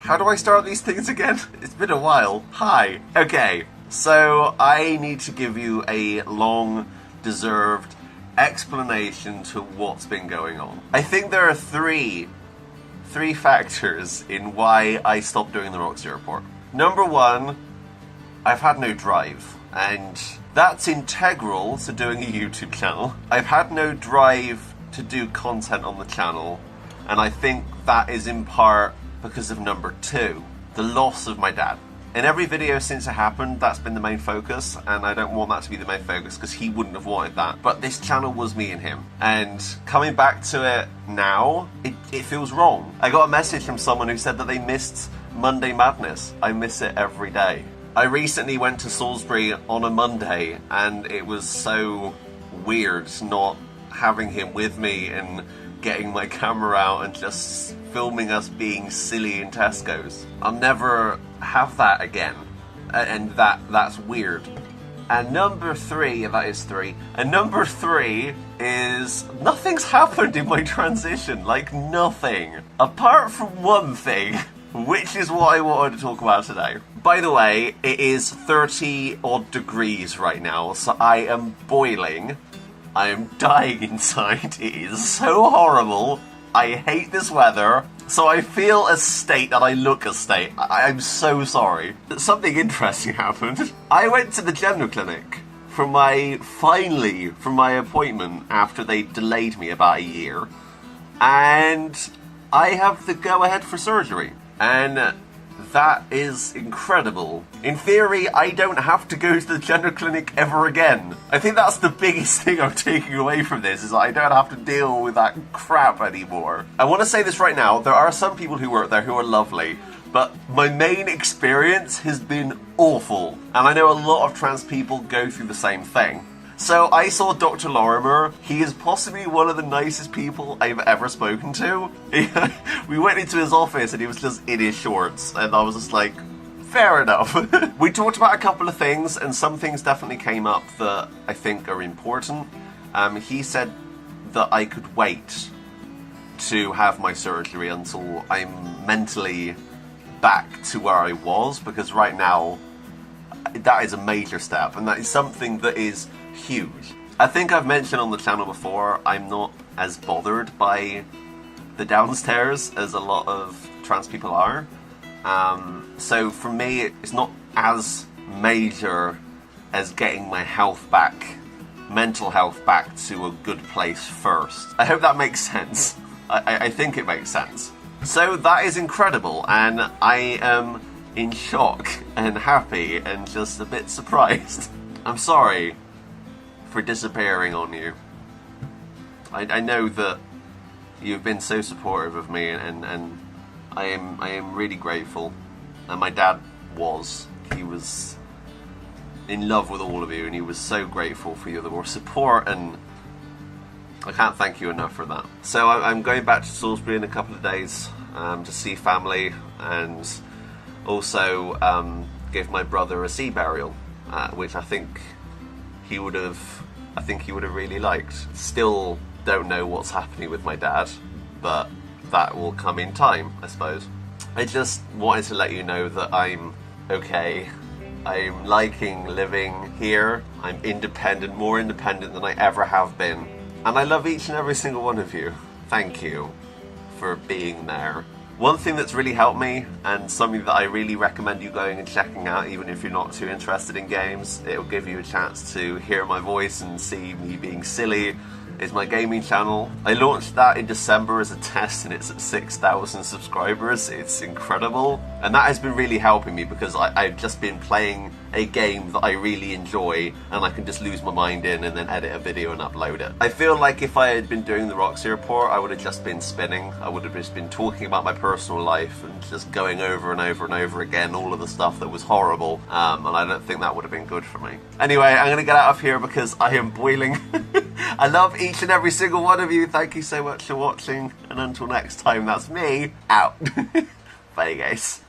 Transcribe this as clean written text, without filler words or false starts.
How do I start these things again? It's been a while. Hi. Okay, so I need to give you a long-deserved explanation to what's been going on. I think there are three factors in why I stopped doing the Roxy report. Number one, I've had no drive, and that's integral to doing a YouTube channel. I've had no drive to do content on the channel, and I think that is in part because of number two, the loss of my dad. In every video since it happened, that's been the main focus, and I don't want that to be the main focus because he wouldn't have wanted that. But this channel was me and him, and coming back to it now, it feels wrong. I got a message from someone who said that they missed Monday Madness. I miss it every day. I recently went to Salisbury on a Monday, and it was so weird not having him with me and getting my camera out and just filming us being silly in Tesco's. I'll never have that again, and that's weird. And number three, that is three, and number three is nothing's happened in my transition, like nothing. Apart from one thing, which is what I wanted to talk about today. By the way, it is 30 odd degrees right now, so I am boiling. I am dying inside. It is so horrible. I hate this weather. So I feel a state and I look a state. I'm so sorry. Something interesting happened. I went to the gender clinic for my appointment after they delayed me about a year. And I have the go-ahead for surgery. And that is incredible. In theory, I don't have to go to the gender clinic ever again. I think that's the biggest thing I'm taking away from this, is that I don't have to deal with that crap anymore. I want to say this right now, there are some people who work there who are lovely, but my main experience has been awful. And I know a lot of trans people go through the same thing. So I saw Dr. Lorimer. He is possibly one of the nicest people I've ever spoken to. We went into his office and he was just in his shorts, and I was just like, fair enough. We talked about a couple of things, and some things definitely came up that I think are important. He said that I could wait to have my surgery until I'm mentally back to where I was, because right now that is a major step, and that is something that is huge. I think I've mentioned on the channel before, I'm not as bothered by the downstairs as a lot of trans people are. So for me, it's not as major as getting my health back, mental health back to a good place first. I hope that makes sense. I think it makes sense. So that is incredible, and I am in shock and happy and just a bit surprised. I'm sorry for disappearing on you. I know that you've been so supportive of me, and I am really grateful. And my dad was. He was in love with all of you, and he was so grateful for your support, and I can't thank you enough for that. So I'm going back to Salisbury in a couple of days to see family, and also give my brother a sea burial, which I think he would have really liked. Still don't know what's happening with my dad, but that will come in time, I suppose. I just wanted to let you know that I'm okay. I'm liking living here. I'm independent, more independent than I ever have been. And I love each and every single one of you. Thank you for being there. One thing that's really helped me, and something that I really recommend you going and checking out, even if you're not too interested in games, it'll give you a chance to hear my voice and see me being silly, is my gaming channel. I launched that in December as a test, and it's at 6,000 subscribers. It's incredible, and that has been really helping me, because I've just been playing a game that I really enjoy, and I can just lose my mind in and then edit a video and upload it. I feel like if I had been doing the Roxy report, I would have just been spinning. I would have just been talking about my personal life and just going over and over and over again all of the stuff that was horrible, and I don't think that would have been good for me. Anyway, I'm gonna get out of here because I am boiling. I love each and every single one of you. Thank you so much for watching, and until next time, that's me out. Bye guys.